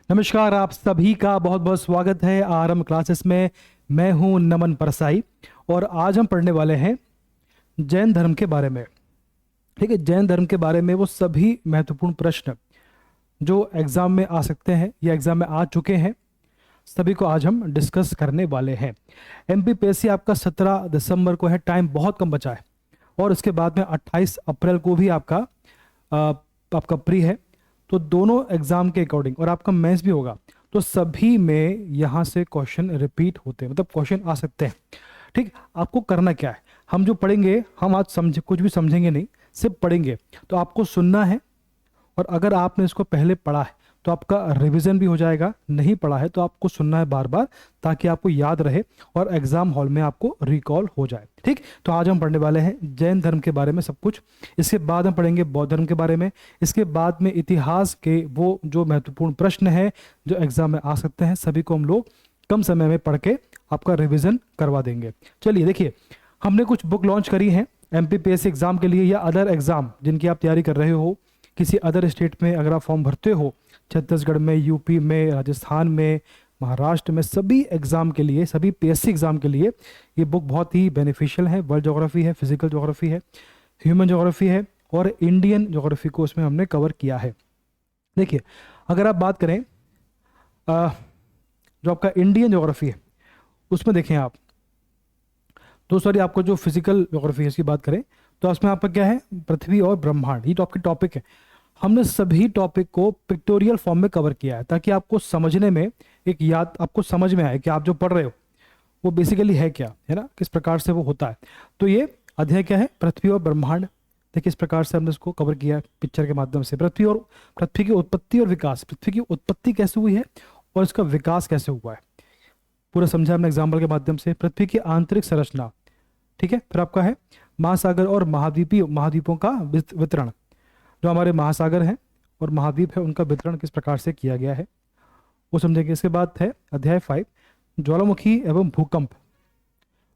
नमस्कार, आप सभी का बहुत बहुत स्वागत है आरएम क्लासेस में। मैं हूं नमन परसाई और आज हम पढ़ने वाले हैं जैन धर्म के बारे में। ठीक है, जैन धर्म के बारे में वो सभी महत्वपूर्ण प्रश्न जो एग्जाम में आ सकते हैं या एग्जाम में आ चुके हैं, सभी को आज हम डिस्कस करने वाले हैं। एमपीपीएससी आपका 17 दिसंबर को है, टाइम बहुत कम बचा है और इसके बाद में 28 अप्रैल को भी आपका प्री है। तो दोनों एग्जाम के अकॉर्डिंग और आपका मेंस भी होगा, तो सभी में यहाँ से क्वेश्चन रिपीट होते हैं, मतलब क्वेश्चन आ सकते हैं। ठीक, आपको करना क्या है, हम जो पढ़ेंगे हम आज समझे कुछ भी समझेंगे नहीं, सिर्फ पढ़ेंगे। तो आपको सुनना है और अगर आपने इसको पहले पढ़ा है तो आपका रिवीजन भी हो जाएगा, नहीं पढ़ा है तो आपको सुनना है बार बार ताकि आपको याद रहे और एग्जाम हॉल में आपको रिकॉल हो जाए। ठीक, तो आज हम पढ़ने वाले हैं जैन धर्म के बारे में सब कुछ। इसके बाद हम पढ़ेंगे बौद्ध धर्म के बारे में। इसके बाद में इतिहास के वो जो महत्वपूर्ण प्रश्न है जो एग्जाम में आ सकते हैं, सभी को हम लोग कम समय में पढ़ के आपका रिविजन करवा देंगे। चलिए देखिए, हमने कुछ बुक लॉन्च करी हैं एमपीपीएससी एग्जाम के लिए या अदर एग्जाम जिनकी आप तैयारी कर रहे हो। किसी अदर स्टेट में अगर आप फॉर्म भरते हो, छत्तीसगढ़ में, यूपी में, राजस्थान में, महाराष्ट्र में, सभी एग्जाम के लिए, सभी पीएससी एग्जाम के लिए ये बुक बहुत ही बेनिफिशियल है। वर्ल्ड ज्योग्राफी है, फिजिकल ज्योग्राफी है, ह्यूमन ज्योग्राफी है और इंडियन ज्योग्राफी को उसमें हमने कवर किया है। देखिए, अगर आप बात करें जो आपका इंडियन ज्योग्राफी है उसमें देखें आप, तो सॉरी आपको जो फिजिकल ज्योग्राफी है इसकी बात करें तो उसमें आपका क्या है, पृथ्वी और ब्रह्मांड, ये तो आपके टॉपिक है। हमने सभी टॉपिक को पिक्टोरियल फॉर्म में कवर किया है ताकि आपको समझने में एक याद आपको समझ में आए कि आप जो पढ़ रहे हो वो बेसिकली है क्या, है ना, किस प्रकार से वो होता है। तो ये अध्याय क्या है, पृथ्वी और ब्रह्मांड। देखिए इस प्रकार से हमने इसको कवर किया है पिक्चर के माध्यम से। पृथ्वी की उत्पत्ति और विकास, पृथ्वी की उत्पत्ति कैसे हुई है और इसका विकास कैसे हुआ है, पूरा समझा हमने एग्जाम्पल के माध्यम से। पृथ्वी की आंतरिक संरचना, ठीक है। फिर आपका है महासागर और महाद्वीपों का वितरण, जो हमारे महासागर हैं और महाद्वीप है उनका वितरण किस प्रकार से किया गया है वो समझेंगे। इसके बाद है अध्याय 5 ज्वालामुखी एवं भूकंप।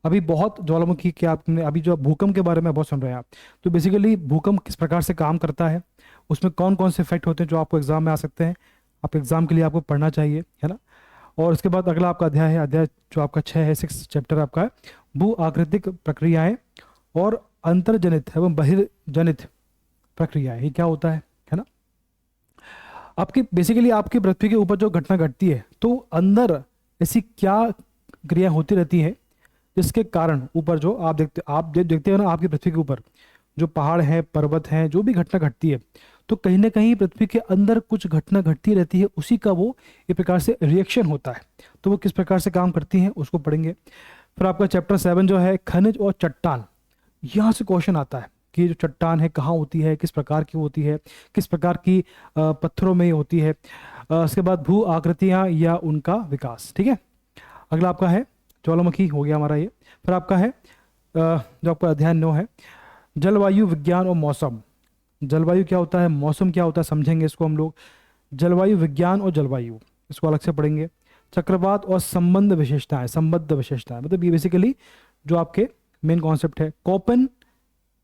अभी बहुत ज्वालामुखी के आपने अभी जो भूकंप के बारे में बहुत सुन रहे हैं आप, तो बेसिकली भूकंप किस प्रकार से काम करता है, उसमें कौन कौन से इफेक्ट होते हैं जो आपको एग्जाम में आ सकते हैं, आप एग्जाम के लिए आपको पढ़ना चाहिए, है ना। और उसके बाद अगला आपका अध्याय है, अध्याय जो आपका 6 है, 6 चैप्टर आपका है भू आकृतिक प्रक्रियाएं और अंतर्जनित एवं बहिर्जनित प्रक्रियाएं। ये क्या होता है ना। आपकी बेसिकली आपकी पृथ्वी के ऊपर जो घटना घटती है तो अंदर ऐसी क्या क्रिया होती रहती है जिसके कारण ऊपर जो आप देखते हो ना, आपकी पृथ्वी के ऊपर जो पहाड़ हैं, पर्वत हैं, जो भी घटना घटती है तो कहीं ना कहीं पृथ्वी के अंदर कुछ घटना घटती रहती है, उसी का वो एक प्रकार से रिएक्शन होता है। तो वो किस प्रकार से काम करती हैं उसको पढ़ेंगे। फिर आपका चैप्टर 7 जो है खनिज और चट्टान, यहाँ से क्वेश्चन आता है कि जो चट्टान है कहाँ होती है, किस प्रकार की होती है, किस प्रकार की पत्थरों में होती है। उसके बाद भू आकृतियाँ या उनका विकास, ठीक है। अगला आपका है ज्वालामुखी, हो गया हमारा ये। फिर आपका है जो आपका अध्याय 9 है जलवायु विज्ञान और मौसम। जलवायु क्या होता है, मौसम क्या होता है, समझेंगे इसको हम लोग। जलवायु विज्ञान और जलवायु, इसको अलग से पढ़ेंगे। चक्रवात और संबंध विशेषताएं, मतलब ये बेसिकली जो आपके मेन कॉन्सेप्ट है। कोपेन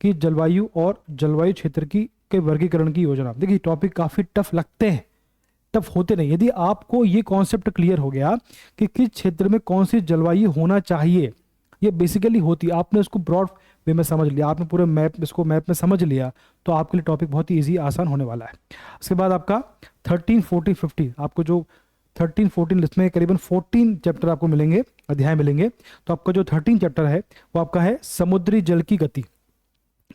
की जलवायु और जलवायु क्षेत्र की के वर्गीकरण की योजना। देखिए टॉपिक काफी टफ लगते हैं, टफ होते नहीं। यदि आपको ये कॉन्सेप्ट क्लियर हो गया कि किस क्षेत्र में कौन सी जलवायु होना चाहिए, ये बेसिकली होती है, आपने इसको ब्रॉड वे में समझ लिया, आपने पूरे इसको मैप में समझ लिया, तो आपके लिए टॉपिक बहुत ही ईजी आसान होने वाला है। उसके बाद आपका 13, 14, 15, आपको जो 13, 14 लिस्ट में करीबन 14 चैप्टर आपको मिलेंगे, अध्याय मिलेंगे। तो आपका जो 13 चैप्टर है वो आपका है समुद्री जल की गति,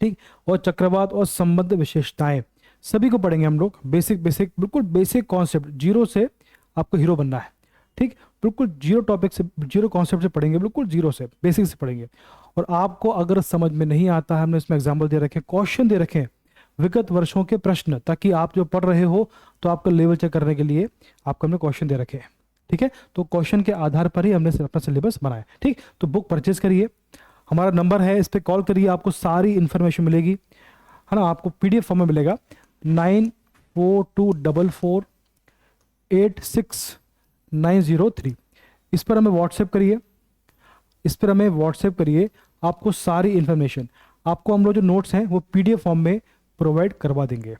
ठीक, और चक्रवात और संबंध विशेषताएं, सभी को पढ़ेंगे हम लोग। बेसिक बिल्कुल बेसिक कॉन्सेप्ट, जीरो से आपको हीरो बनना है, ठीक, बिल्कुल जीरो टॉपिक से, जीरो कॉन्सेप्ट से पढ़ेंगे, बिल्कुल जीरो से, बेसिक से पढ़ेंगे। और आपको अगर समझ में नहीं आता है, हमने इसमें एग्जाम्पल दे रखे, क्वेश्चन दे रखे विगत वर्षों के प्रश्न, ताकि आप जो पढ़ रहे हो तो आपका लेवल चेक करने के लिए आपको हमने क्वेश्चन दे रखे हैं, ठीक है। तो क्वेश्चन के आधार पर ही हमने अपना सिलेबस बनाया, ठीक। तो बुक परचेज करिए, हमारा नंबर है, इस पर कॉल करिए, आपको सारी इन्फॉर्मेशन मिलेगी, है ना। आपको पीडीएफ फॉर्म में मिलेगा 9422448903। इस पर हमें व्हाट्सएप करिए, आपको सारी इन्फॉर्मेशन, आपको हम लोग जो नोट्स हैं वो पीडीएफ फॉर्म में प्रोवाइड करवा देंगे,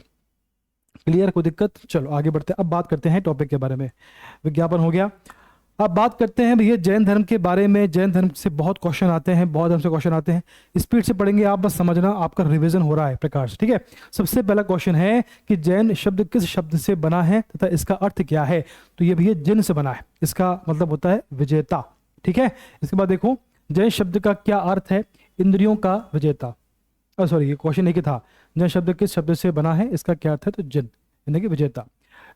क्लियर, कोई दिक्कत? चलो आगे बढ़ते हैं, अब बात करते हैं टॉपिक के बारे में। विज्ञापन हो गया। अब बात करते हैं भैया जैन धर्म के बारे में। जैन धर्म से बहुत क्वेश्चन आते हैं, बहुत धर्म से क्वेश्चन आते हैं। स्पीड से पढ़ेंगे आप, बस समझना आपका रिवीजन हो रहा है प्रकार से, ठीक है। सबसे पहला क्वेश्चन है कि जैन शब्द किस शब्द से बना है तथा इसका अर्थ क्या है। तो ये भैया जिन से बना है, इसका मतलब होता है विजेता, ठीक है। इसके बाद देखो जैन शब्द का क्या अर्थ है, इंद्रियों का विजेता। सॉरी, ये क्वेश्चन एक ही था। जैन शब्द किस शब्द से बना है, इसका क्या अर्थ है, तो जिन यानी कि विजेता।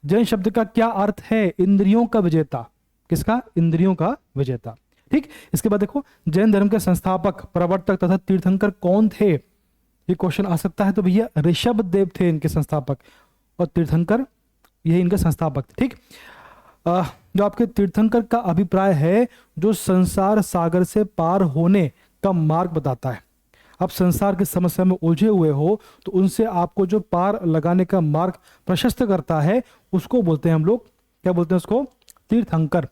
जैन शब्द का क्या अर्थ है, इंद्रियों का विजेता। किसका? इंद्रियों का विजेता, ठीक। इसके बाद देखो जैन धर्म के संस्थापक, प्रवर्तक तथा तीर्थंकर कौन थे, ये क्वेश्चन आ सकता है। तो भैया ऋषभ देव थे इनके संस्थापक, और तीर्थंकर यही इनके संस्थापक थे, ठीक। जो आपके तीर्थंकर का अभिप्राय है, जो संसार सागर से पार होने का मार्ग बताता है। आप संसार की समस्या में उलझे हुए हो तो उनसे आपको जो पार लगाने का मार्ग प्रशस्त करता है, उसको बोलते हैं हम लोग, क्या बोलते हैं उसको, तीर्थंकर,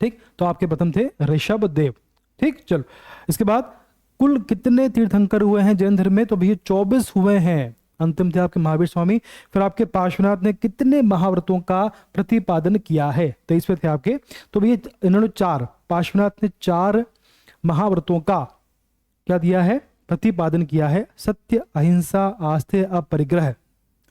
ठीक। तो आपके प्रथम थे ऋषभ देव, ठीक। चलो इसके बाद कुल कितने तीर्थंकर हुए हैं जैन धर्म में, तो भैया 24 हुए हैं। अंतिम थे आपके महावीर स्वामी। फिर आपके पार्श्वनाथ ने कितने महाव्रतों का प्रतिपादन किया है, 23वें थे आपके। तो भैया इन्होंने 4, पार्श्वनाथ ने 4 महाव्रतों का क्या दिया है, प्रतिपादन किया है। सत्य, अहिंसा, आस्थे, अपरिग्रह,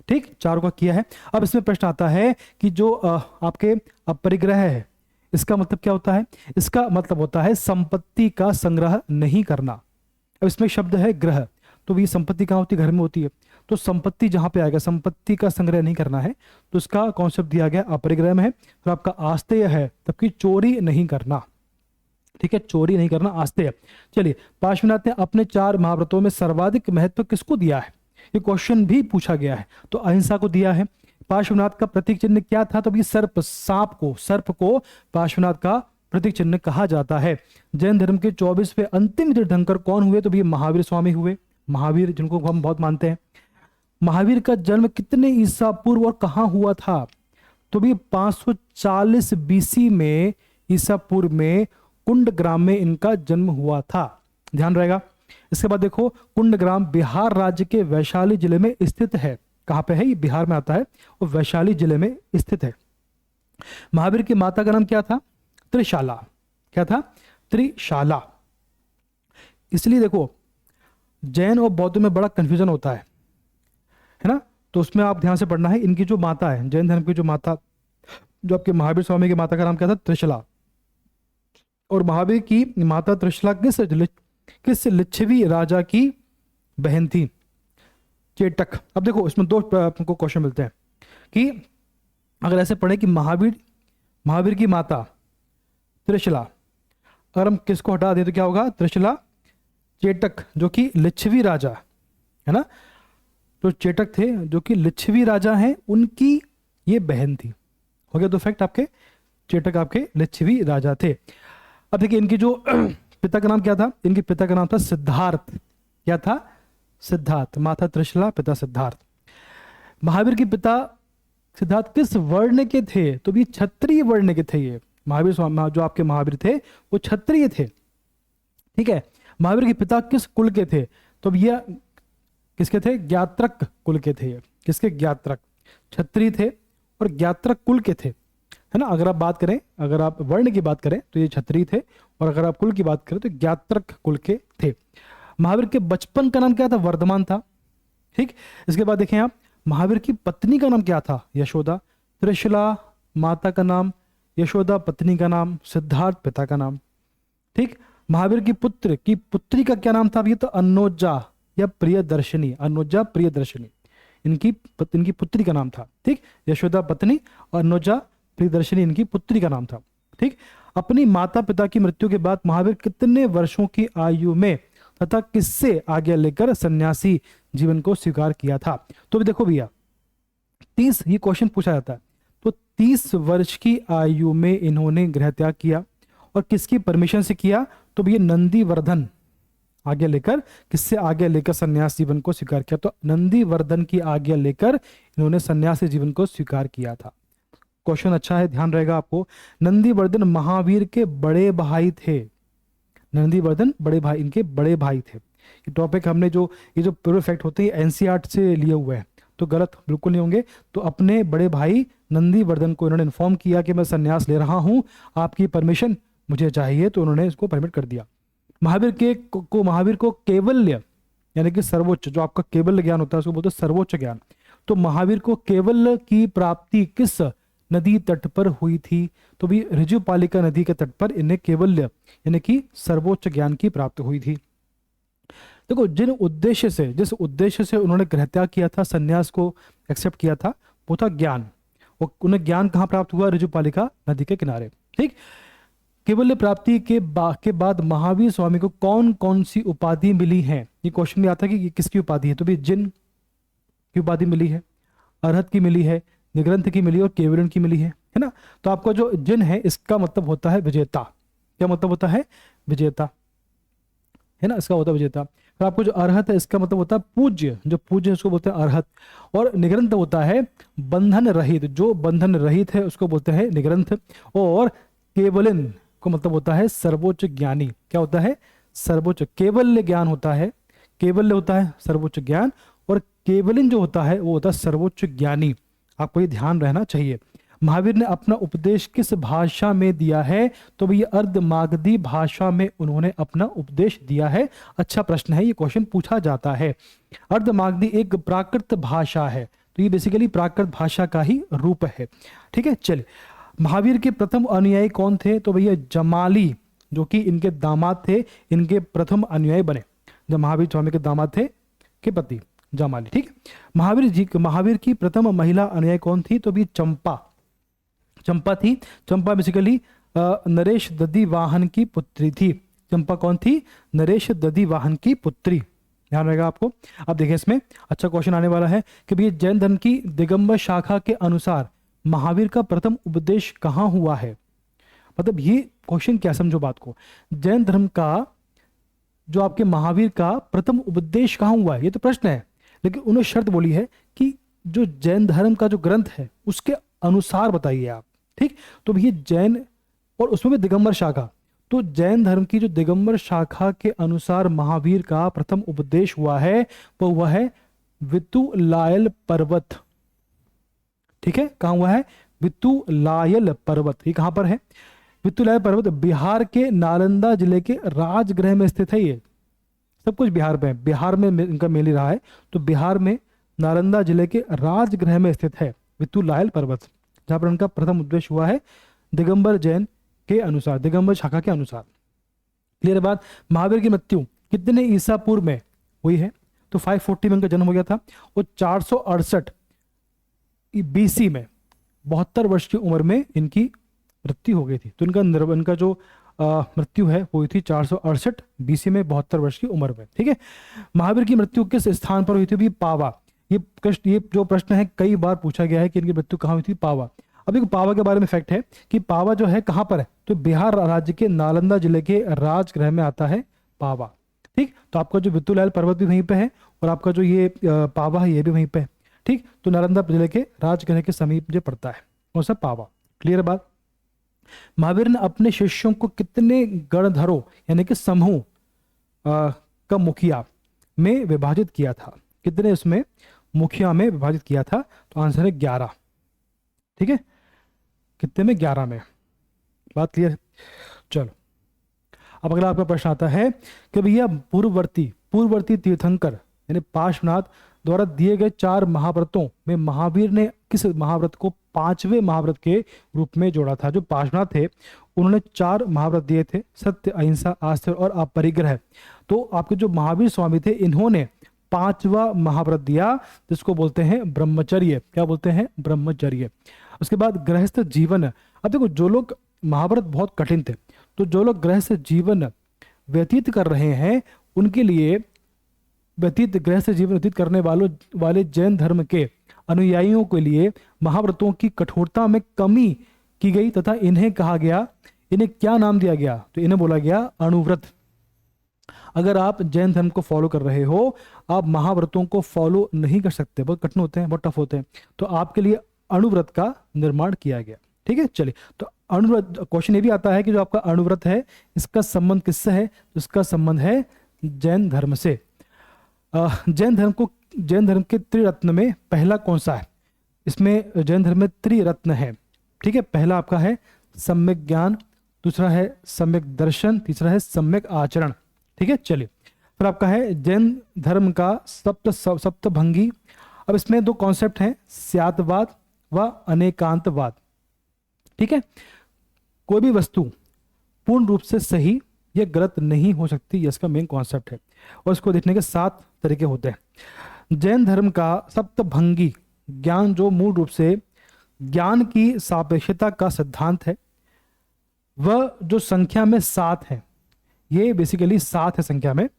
ठीक, 4 का किया है। अब इसमें प्रश्न आता है कि जो आपके अपरिग्रह है, इसका मतलब क्या होता है। इसका मतलब होता है संपत्ति का संग्रह नहीं करना। अब इसमें शब्द है ग्रह, तो ये संपत्ति कहाँ होती है, घर में होती है। तो संपत्ति जहां पे आएगा, संपत्ति का संग्रह नहीं करना है, तो इसका कॉन्सेप्ट दिया गया अपरिग्रह में है। फिर आपका आस्तेय है, तब की चोरी नहीं करना, ठीक है, चोरी नहीं करना आस्तेय। चलिए, पार्श्वनाथ ने अपने 4 महाव्रतों में सर्वाधिक महत्व किसको दिया है, ये क्वेश्चन भी पूछा गया है। तो अहिंसा को दिया है। पार्श्वनाथ का प्रतीक चिन्ह क्या था, तो ये सर्प, सर्प को पार्श्वनाथ का प्रतीक चिन्ह कहा जाता है। जैन धर्म के 24वें अंतिम तीर्थंकर कौन हुए, तो भी महावीर स्वामी हुए। महावीर जिनको हम बहुत मानते हैं। महावीर का जन्म कितने ईसा पूर्व और कहां हुआ था, तो भी 540 बीसी में, ईसा पूर्व में कुंडग्राम में इनका जन्म हुआ था, ध्यान रहेगा। इसके बाद देखो कुंडग्राम बिहार राज्य के वैशाली जिले में स्थित है। कहां पे है, ये बिहार में आता है और वैशाली जिले में स्थित है। महावीर की माता का नाम क्या था, त्रिशाला। क्या था, त्रिशाला। इसलिए देखो जैन और बौद्ध में बड़ा कंफ्यूजन होता है ना, तो उसमें आप ध्यान से पढ़ना है। इनकी जो माता है, जैन धर्म की जो माता, जो आपके महावीर स्वामी की माता का नाम क्या था, त्रिशला। और महावीर की माता त्रिशला किस लिच्छवी राजा की बहन थी, चेटक। अब देखो इसमें 2 आपको क्वेश्चन मिलते हैं कि अगर ऐसे पढ़े कि महावीर की माता त्रिशला, अगर हम किसको हटा दें तो क्या होगा, त्रिशला चेटक जो कि लिच्छवी राजा है ना, तो चेटक थे जो कि लिच्छवी राजा हैं, उनकी ये बहन थी। हो गया 2 फैक्ट आपके, चेटक आपके लिच्छवी राजा थे। अब देखिए इनकी जो पिता का नाम क्या था, इनके पिता का नाम था सिद्धार्थ। क्या था, सिद्धार्थ। माता त्रिशला, पिता सिद्धार्थ। महावीर के पिता सिद्धार्थ किस वर्ण के थे, तो भी क्षत्रिय वर्ण के थे। ये महावीर स्वामी जो आपके महावीर थे वो क्षत्रिय थे, ठीक है। महावीर के पिता किस कुल के थे, तो ये किसके थे, ज्ञात्रक कुल के थे। किसके, ज्ञात्रक, क्षत्रिय थे और ज्ञात्रक कुल के थे, है ना। अगर आप बात करें, अगर आप वर्ण की बात करें तो ये क्षत्रिय थे, और अगर आप कुल की बात करें तो ज्ञात्रक कुल के थे। महावीर के बचपन का नाम क्या था, वर्धमान था, ठीक। इसके बाद देखें आप, महावीर की पत्नी का नाम क्या था, यशोदा। त्रिशला माता का नाम, यशोदा पत्नी का नाम, सिद्धार्थ पिता का नाम, ठीक। महावीर की पुत्री का क्या नाम था, ये तो अन्नोजा या प्रियदर्शनी, अन्नोजा प्रियदर्शनी इनकी पुत्री का नाम था, ठीक। यशोदा पत्नी और अन्नोजा प्रियदर्शनी इनकी पुत्री का नाम था, ठीक। अपनी माता पिता की मृत्यु के बाद महावीर कितने वर्षों की आयु में तथा किससे आज्ञा लेकर सन्यासी जीवन को स्वीकार किया था, तो भी देखो भैया 30, ये क्वेश्चन पूछा जाता है, तो 30 वर्ष की आयु में इन्होंने गृह त्याग किया। और किसकी परमिशन से किया, तो भैया नंदीवर्धन आज्ञा लेकर, किससे आज्ञा लेकर सन्यास जीवन को स्वीकार किया, तो नंदीवर्धन की आज्ञा लेकर इन्होंने सन्यासी जीवन को स्वीकार किया था। क्वेश्चन अच्छा है, ध्यान रहेगा आपको। नंदीवर्धन महावीर के बड़े भाई थे। नंदीवर्धन बड़े भाई, इनके बड़े भाई थे। ये टॉपिक हमने जो ये जो पूरे फैक्ट होते हैं एनसीईआरटी से लिए हुए हैं, तो गलत बिल्कुल नहीं होंगे। तो अपने बड़े भाई नंदीवर्धन को इन्होंने इन्फॉर्म किया कि मैं संन्यास ले रहा हूँ, आपकी परमिशन मुझे चाहिए, तो उन्होंने इसको परमिट कर दिया। महावीर को केवल्य यानी कि सर्वोच्च, जो आपका केवल्य ज्ञान होता है उसको बोलते हैं सर्वोच्च ज्ञान। तो महावीर को केवल्य की प्राप्ति किस नदी तट पर हुई थी? तो भी ऋजुपालिका नदी के तट पर इन्हें केवल्य यानी कि सर्वोच्च ज्ञान की प्राप्ति हुई थी। देखो, जिस उद्देश्य से उन्होंने गृहत्याग किया था, संन्यास को एक्सेप्ट किया था, वो था ज्ञान। उन्हें ज्ञान कहाँ प्राप्त हुआ? ऋजुपालिका नदी के किनारे। ठीक। केवल्य प्राप्ति के बाद महावीर स्वामी को कौन कौन सी उपाधि मिली है? ये क्वेश्चन भी आता है कि ये किसकी उपाधि है। तो भी जिन की उपाधि मिली है, अरहत की मिली है, निग्रंथ की मिली है और केवलन की मिली है ना। तो आपका जो जिन है इसका मतलब होता है विजेता। क्या मतलब होता है? विजेता, है ना, इसका होता है विजेता। तो आपको जो अरहत है इसका मतलब होता है पूज्य, जो पूज्य है उसको बोलते हैं अरहत। और निग्रंथ होता है बंधन रहित, जो बंधन रहित है उसको बोलते हैं निग्रंथ। और केवलन को मतलब होता है सर्वोच्च ज्ञानी। क्या होता है? सर्वोच्च। केवल्य ज्ञान होता है, केवल्य होता है सर्वोच्च ज्ञान, और केवलिन जो होता है वो होता है सर्वोच्च ज्ञानी। आपको ये ध्यान रहना चाहिए। महावीर ने अपना उपदेश किस भाषा में दिया है? तो भैया अर्धमागधी भाषा में उन्होंने अपना उपदेश दिया है। अच्छा प्रश्न है, ये क्वेश्चन पूछा जाता है। अर्धमागधी एक प्राकृत भाषा है, तो ये बेसिकली प्राकृत भाषा का ही रूप है। ठीक है, चलिए। महावीर के प्रथम अनुयायी कौन थे? तो भैया जमाली, जो कि इनके दामाद थे, इनके प्रथम अनुयायी बने। जब महावीर स्वामी के दामाद थे के पति जमाली। ठीक। महावीर की प्रथम महिला अनुयायी कौन थी? तो भी चंपा थी। चंपा बेसिकली नरेश दधिवाहन की पुत्री थी। चंपा कौन थी? नरेश दधिवाहन की पुत्री। ध्यान रहेगा आपको। अब देखिए इसमें अच्छा क्वेश्चन आने वाला है कि भैया जैन धर्म की दिगंबर शाखा के अनुसार महावीर का प्रथम उपदेश कहाँ हुआ है? मतलब ये क्वेश्चन क्या, समझो बात को। जैन धर्म का जो आपके महावीर का प्रथम उपदेश कहाँ हुआ है, ये तो प्रश्न है। लेकिन उन्होंने शर्त बोली है कि जो जैन धर्म का जो ग्रंथ है उसके अनुसार बताइए आप। ठीक। तो ये जैन, और उसमें भी दिगंबर शाखा, तो जैन धर्म की जो दिगंबर शाखा के अनुसार महावीर का प्रथम उपदेश हुआ है वो हुआ है वितुलायल पर्वत। ठीक है, कहां हुआ है? वितुलायल पर्वत। ये कहां पर है? वितुलायल पर्वत बिहार के नालंदा जिले के राजगृह में स्थित है। ये सब कुछ बिहार में, बिहार में इनका मेल ही रहा है। तो बिहार में नालंदा जिले के राजगृह में स्थित है वितुलायल पर्वत, जहां पर उनका प्रथम उपदेश हुआ है दिगंबर जैन के अनुसार, दिगंबर शाखा के अनुसार। क्लियर बात। महावीर की मृत्यु कितने ईसा पूर्व में हुई है? तो 540 में इनका जन्म हो गया था, और 468 बीसी में 72 वर्ष की उम्र में इनकी मृत्यु हो गई थी। तो इनका जो मृत्यु है वो हुई थी 468 बीसी में 72 वर्ष की उम्र में। ठीक है। महावीर की मृत्यु किस स्थान पर हुई थी? भी पावा। ये जो प्रश्न है कई बार पूछा गया है कि इनकी मृत्यु कहाँ हुई थी? पावा। अब देखो पावा के बारे में फैक्ट है कि पावा जो है कहाँ पर है? तो बिहार राज्य के नालंदा जिले के राजगृह में आता है पावा। ठीक। तो आपका जो वितुलायल पर्वत भी वहीं पे है, और आपका जो ये पावा है ये भी वहीं पे है। ठीक। तो नालंदा जिले के राजगृह के समीप जो पड़ता है वो सब पावा। क्लियर बात। महावीर ने अपने शिष्यों को कितने गणधरों यानी कि समूह का मुखिया में विभाजित किया था? कितने उसमें मुखिया में विभाजित किया था? तो आंसर है 11। ठीक है, कितने में? 11 में। बात क्लियर है? चलो, अब अगला आपका प्रश्न आता है कि भैया पूर्ववर्ती तीर्थंकर यानी पार्श्वनाथ द्वारा दिए गए 4 महाव्रतों में महावीर ने किस महाव्रत को 5वें महाव्रत के रूप में जोड़ा था? जो पार्श्वनाथ थे उन्होंने 4 महाव्रत दिए थे, सत्य, अहिंसा, आस्था और अपरिग्रह। तो आपके जो महावीर स्वामी थे इन्होंने 5वां महाव्रत दिया जिसको बोलते हैं ब्रह्मचर्य। क्या बोलते हैं? ब्रह्मचर्य। उसके बाद गृहस्थ जीवन। अब देखो जो लोग, महाव्रत बहुत कठिन थे, तो जो लोग गृहस्थ जीवन व्यतीत कर रहे हैं उनके लिए, गृहस्थ जीवन व्यतीत करने वाले जैन धर्म के अनुयायियों के लिए महाव्रतों की कठोरता में कमी की गई तथा इन्हें कहा गया, इन्हें क्या नाम दिया गया? तो इन्हें बोला गया अणुव्रत। अगर आप जैन धर्म को फॉलो कर रहे हो, आप महाव्रतों को फॉलो नहीं कर सकते, बहुत कठिन होते हैं, बहुत टफ होते हैं, तो आपके लिए अणुव्रत का निर्माण किया गया। ठीक है, चलिए। तो अणुव्रत, क्वेश्चन ये भी आता है कि जो आपका अणुव्रत है इसका संबंध किससे है? तो इसका संबंध है जैन धर्म से। जैन धर्म के त्रिरत्न में पहला कौन सा है? इसमें जैन धर्म में त्रिरत्न है, ठीक है। पहला आपका है सम्यक ज्ञान, दूसरा है सम्यक दर्शन, तीसरा है सम्यक आचरण, ठीक है। चलिए, फिर आपका है जैन धर्म का सप्तभंगी। अब इसमें दो कॉन्सेप्ट हैं, स्यादवाद व अनेकांतवाद, ठीक है। कोई भी वस्तु पूर्ण रूप से सही या गलत नहीं हो सकती, ये इसका मेन कॉन्सेप्ट है। और इसको देखने के 7 तरीके होते हैं। जैन धर्म का सप्तभंगी ज्ञान, जो मूल रूप से ज्ञान की सापेक्षता का सिद्धांत है, वह जो संख्या में 7 है, ये बेसिकली 7 है संख्या में,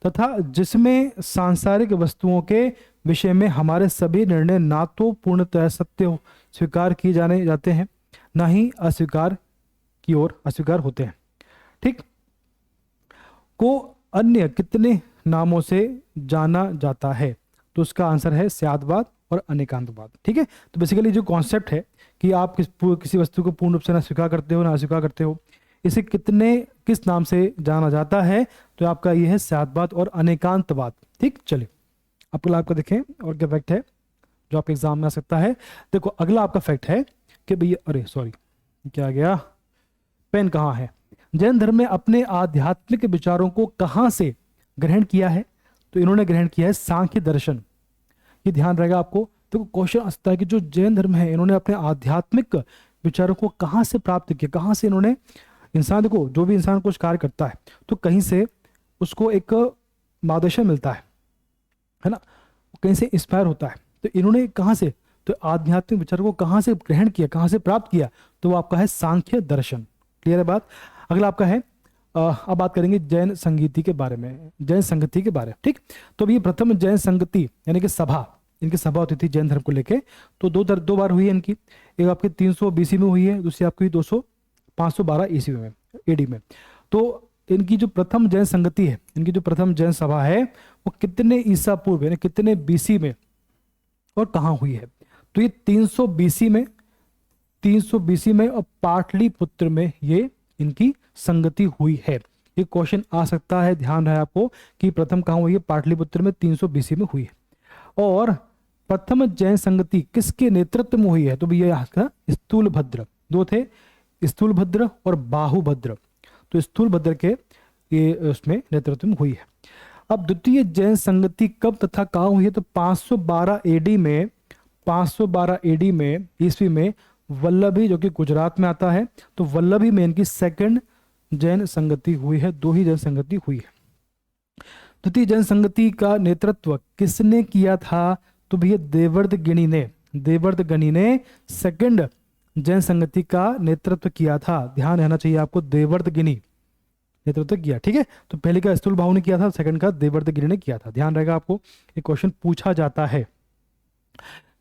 तथा जिसमें सांसारिक वस्तुओं के विषय में हमारे सभी निर्णय ना तो पूर्णतः सत्य स्वीकार किए जाते हैं, ना ही अस्वीकार की ओर अस्वीकार होते हैं, ठीक। को अन्य कितने नामों से जाना जाता है? तो उसका आंसर है स्यादवाद और अनेकांतवाद, ठीक है। तो बेसिकली जो कॉन्सेप्ट है कि आप किसी वस्तु को पूर्ण रूप से ना स्वीकार करते हो ना अस्वीकार करते हो, इसे किस नाम से जाना जाता है? तो आपका ये है स्यादवाद और अनेकांतवाद, ठीक। चलिए, आपको देखें और क्या फैक्ट है जो आपके एग्जाम में आ सकता है। देखो, अगला आपका फैक्ट है कि भैया, अरे सॉरी, क्या गया, पेन कहाँ है। जैन धर्म में अपने आध्यात्मिक विचारों को कहाँ से ग्रहण किया है? तो इन्होंने ग्रहण किया है सांख्य दर्शन, ये ध्यान रहेगा आपको। तो क्वेश्चन आ सकता है कि जो जैन धर्म है, इन्होंने अपने आध्यात्मिक विचारों को कहाँ से प्राप्त किया, कहाँ से इन्होंने, इंसान देखो, जो भी इंसान कुछ कार्य करता है तो कहीं से उसको एक मार्गदर्शन मिलता है ना, कहीं से इंस्पायर होता है। तो इन्होंने कहाँ से, तो आध्यात्मिक विचारों को कहाँ से ग्रहण किया, कहाँ से प्राप्त किया? तो वो आपका है सांख्य दर्शन। क्लियर है बात। अगला आपका है, अब बात करेंगे जैन संगीति के बारे में, जैन संगति के बारे में, ठीक। तो अभी प्रथम जैन संगति यानी कि सभा, इनकी सभा होती थी जैन धर्म को लेके, तो दो बार हुई है इनकी। एक आपकी 300 BC में हुई है, दूसरी आपकी हुई 512 ईस्वी में, AD में। तो इनकी जो प्रथम जैन संगति है, इनकी जो प्रथम जैन सभा है, वो कितने ईसा पूर्व यानी कितने BC में और कहाँ हुई है? तो ये 300 BC में और पाटलिपुत्र में ये इनकी संगति हुई है। ये क्वेश्चन आ सकता है, ध्यान रहे आपको कि प्रथम कहाँ हुई है? पाटलिपुत्र में 300 BC में हुई है। और प्रथम जैन संगति किसके नेतृत्व में हुई है? तो भैया यहाँ स्थूलभद्र, दो थे, स्थूलभद्र और बाहुभद्र। तो स्थूलभद्र के ये उसमें नेतृत्व में हुई है। अब द्वितीय जैन संगति कब तथा कहाँ हुई है? तो 512 AD में ईस्वी में वल्लभी, जो कि गुजरात में आता है, तो वल्लभी में इनकी सेकंड जैन संगति हुई है। 2 ही जैन संगति हुई है। द्वितीय जैन संगति का नेतृत्व किसने किया था? तो भैया देवर्दगणी ने सेकंड जैन संगति का नेतृत्व किया था। ध्यान रहना चाहिए आपको, देवर्दगिनी नेतृत्व किया, ठीक है। तो पहले का स्थूल भाव ने किया था, सेकंड का देवर्दगिरी ने किया था। ध्यान रहेगा आपको, ये क्वेश्चन पूछा जाता है।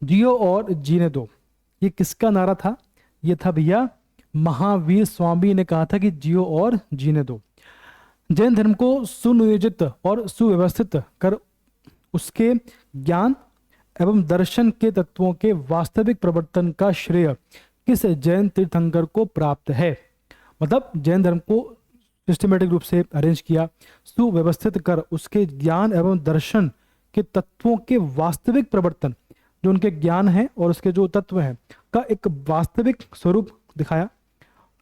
जियो और जीने दो, ये किसका नारा था? ये था भैया महावीर स्वामी ने कहा था कि जियो और जीने दो। जैन धर्म को सुनियोजित और सुव्यवस्थित कर उसके ज्ञान एवं दर्शन के तत्वों के वास्तविक प्रवर्तन का श्रेय किस जैन तीर्थंकर को प्राप्त है? मतलब जैन धर्म को सिस्टमेटिक रूप से अरेंज किया, सुव्यवस्थित कर उसके ज्ञान एवं दर्शन के तत्वों के वास्तविक प्रवर्तन, जो उनके ज्ञान है और उसके जो तत्व हैं का एक वास्तविक स्वरूप दिखाया,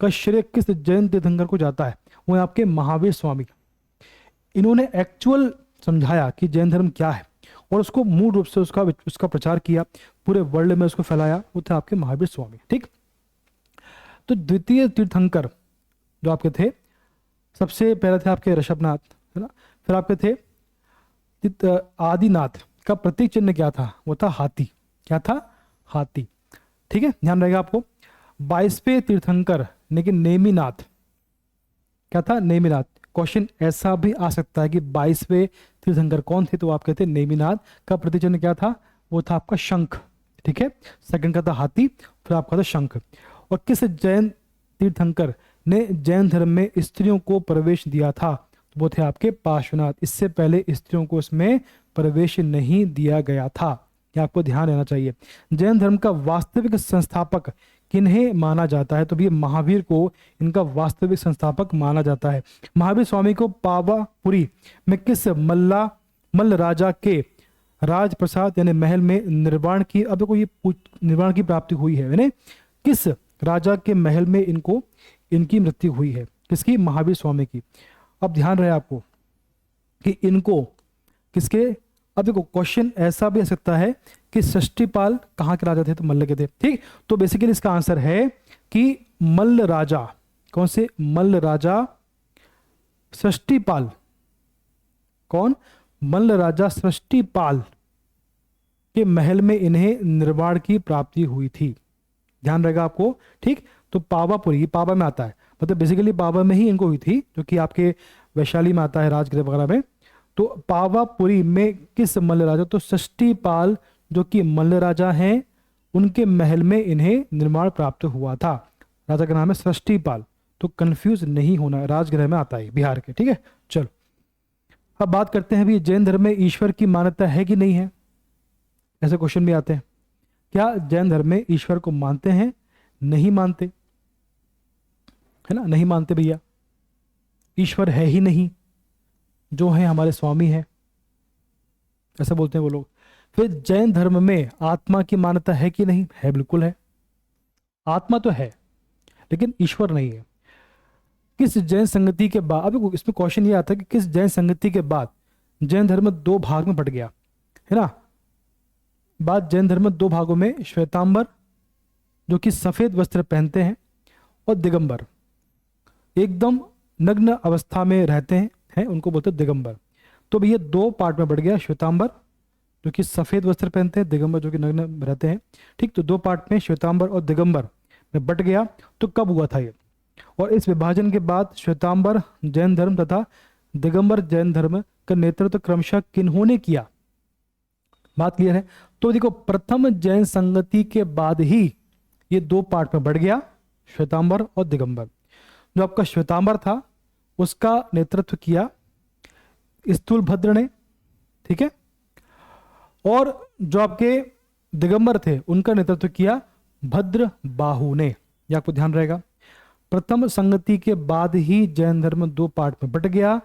का श्रेय किस जैन तीर्थंकर को जाता है? वो आपके महावीर स्वामी। इन्होंने एक्चुअल समझाया कि जैन धर्म क्या है और उसको मूल रूप से उसका प्रचार किया, पूरे वर्ल्ड में उसको फैलाया, वो थे आपके महावीर स्वामी, ठीक। तो द्वितीय तीर्थंकर जो आपके थे, सबसे पहले थे आपके ऋषभनाथ, है ना। फिर आपके थे आदिनाथ, का प्रतीक चिन्ह क्या था? वो था हाथी। क्या था? हाथी, ठीक है, ध्यान रहेगा आपको। 22वें तीर्थंकर यानी कि नेमिनाथ, क्या था? नेमिनाथ। क्वेश्चन ऐसा भी आ सकता है कि 22वें तीर्थंकर कौन थे? तो आप कहते हैं नेमिनाथ। का प्रतीक चिन्ह क्या था? वो था आपका शंख, ठीक है। सेकंड का था हाथी, फिर आपका था शंख। और किस जैन तीर्थंकर ने जैन धर्म में स्त्रियों को प्रवेश दिया था? वो थे आपके पार्श्वनाथ। इससे पहले स्त्रियों को इसमें प्रवेश नहीं दिया गया था, ये आपको ध्यान रहना चाहिए। जैन धर्म का वास्तविक संस्थापक किन्हें माना जाता है? तो भी महावीर को इनका वास्तविक संस्थापक माना जाता है। महावीर स्वामी को पावापुरी में किस मल्ल राजा के राजप्रसाद यानी महल में निर्वाण की, अब देखो ये निर्वाण की प्राप्ति हुई है, यानी किस राजा के महल में इनको इनकी मृत्यु हुई है, किसकी, महावीर स्वामी की। अब ध्यान रहे आपको कि इनको किसके, अब देखो क्वेश्चन ऐसा भी आ सकता है कि षष्टिपाल कहाँ के राजा थे, तो मल्ल के थे, ठीक। तो बेसिकली इसका आंसर है कि मल्ल राजा, कौन से, मल्ल राजा षष्टिपाल, कौन, मल्ल राजा षष्टिपाल के महल में इन्हें निर्वाण की प्राप्ति हुई थी। ध्यान रहेगा आपको, ठीक। तो पावापुरी, पावा में आता है, मतलब बेसिकली पावा में ही इनको हुई थी, जो कि आपके वैशाली में आता है, राजगृह वगैरह में। तो पावापुरी में किस मल्ल राजा, तो षष्टिपाल जो कि मल्ल राजा हैं, उनके महल में इन्हें निर्माण प्राप्त हुआ था। राजा का नाम है षष्टिपाल, तो कंफ्यूज नहीं होना, राजगृह में आता है, बिहार के, ठीक है। चलो अब बात करते हैं भी, जैन धर्म में ईश्वर की मान्यता है कि नहीं है, ऐसे क्वेश्चन भी आते हैं। क्या जैन धर्म में ईश्वर को मानते हैं, नहीं मानते, है ना, नहीं मानते भैया, ईश्वर है ही नहीं, जो है हमारे स्वामी है, ऐसा बोलते हैं वो लोग। फिर जैन धर्म में आत्मा की मान्यता है कि नहीं, है, बिल्कुल है, आत्मा तो है लेकिन ईश्वर नहीं है। किस जैन संगति के बाद, अभी इसमें क्वेश्चन ये आता है कि किस जैन संगति के बाद जैन धर्म दो भाग में बट गया, है ना। बाद जैन धर्म दो भागों में, श्वेतांबर जो कि सफेद वस्त्र पहनते हैं, और दिगंबर एकदम नग्न अवस्था में रहते हैं, उनको बोलते हैं दिगंबर। तो भी ये दो पार्ट में बढ़ गया, श्वेतांबर जो कि सफेद वस्त्र पहनते हैं, दिगंबर जो कि नग्न रहते हैं, ठीक। तो दो पार्ट में श्वेतांबर और दिगंबर में बट गया। तो कब हुआ था ये, और इस विभाजन के बाद श्वेतांबर जैन धर्म तथा दिगंबर जैन धर्म का नेतृत्व क्रमशः किन्होंने किया, बात क्लियर है। तो देखो प्रथम जैन संगति के बाद ही ये दो पार्ट में बढ़ गया, श्वेतांबर और दिगंबर। जो आपका श्वेतांबर था उसका नेतृत्व किया स्थूलभद्र ने, ठीक है, और जो आपके दिगंबर थे उनका नेतृत्व किया भद्रबाहु ने, ये आपको ध्यान रहेगा। प्रथम संगति के बाद ही जैन धर्म दो पार्ट में बट गया,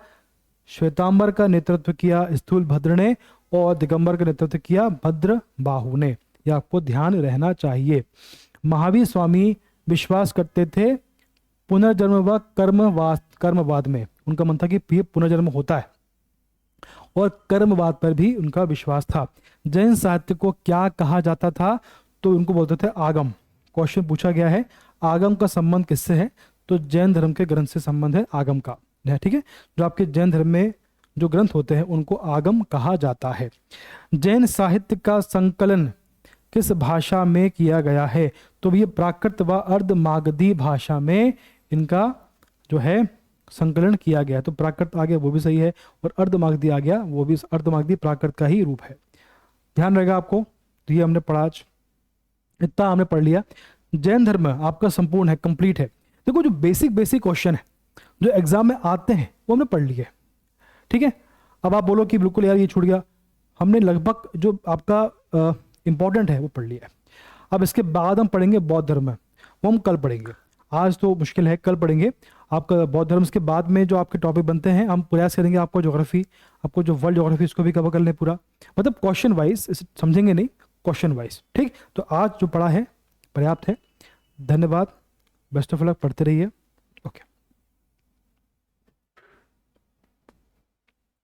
श्वेतांबर का नेतृत्व किया स्थूलभद्र ने और दिगंबर का नेतृत्व किया भद्रबाहु ने, यह आपको ध्यान रहना चाहिए। महावीर स्वामी विश्वास करते थे पुनर्जन्म व कर्मवाद में, उनका मन था कि पुनर्जन्म होता है, और कर्मवाद पर भी उनका विश्वास था। जैन साहित्य को क्या कहा जाता था, तो उनको बोलते थे आगम। क्वेश्चन पूछा गया है आगम का संबंध किससे है, तो जैन धर्म के ग्रंथ से संबंध है आगम का, ठीक है। जो आपके जैन धर्म में जो ग्रंथ होते हैं उनको आगम कहा जाता है। जैन साहित्य का संकलन किस भाषा में किया गया है, तो ये प्राकृत व अर्धमागधी भाषा में इनका जो है संकलन किया गया। तो प्राकृत आ गया वो भी सही है, और अर्धमागधी आ गया वो भी, अर्धमागधी प्राकृत का ही रूप है, ध्यान रहेगा आपको। तो ये हमने पढ़ा, आज इतना हमने पढ़ लिया। जैन धर्म आपका संपूर्ण है, कंप्लीट है। देखो जो बेसिक क्वेश्चन है जो एग्जाम में आते हैं वो हमने पढ़ लिए, ठीक है। अब आप बोलो कि बिल्कुल यार ये छूट गया, हमने लगभग जो आपका इंपॉर्टेंट है वो पढ़ लिया है। अब इसके बाद हम पढ़ेंगे बौद्ध धर्म, वो हम कल पढ़ेंगे, आज तो मुश्किल है, कल पढ़ेंगे आपका बौद्ध धर्म। के बाद में जो आपके टॉपिक बनते हैं हम प्रयास करेंगे आपको ज्योग्राफी, आपको जो वर्ल्ड ज्योग्राफी इसको भी कवर कर लें पूरा, मतलब क्वेश्चन वाइज, इसे समझेंगे नहीं, क्वेश्चन वाइज, ठीक। तो आज जो पढ़ा है पर्याप्त है, धन्यवाद, बेस्ट ऑफ लक, पढ़ते रहिए।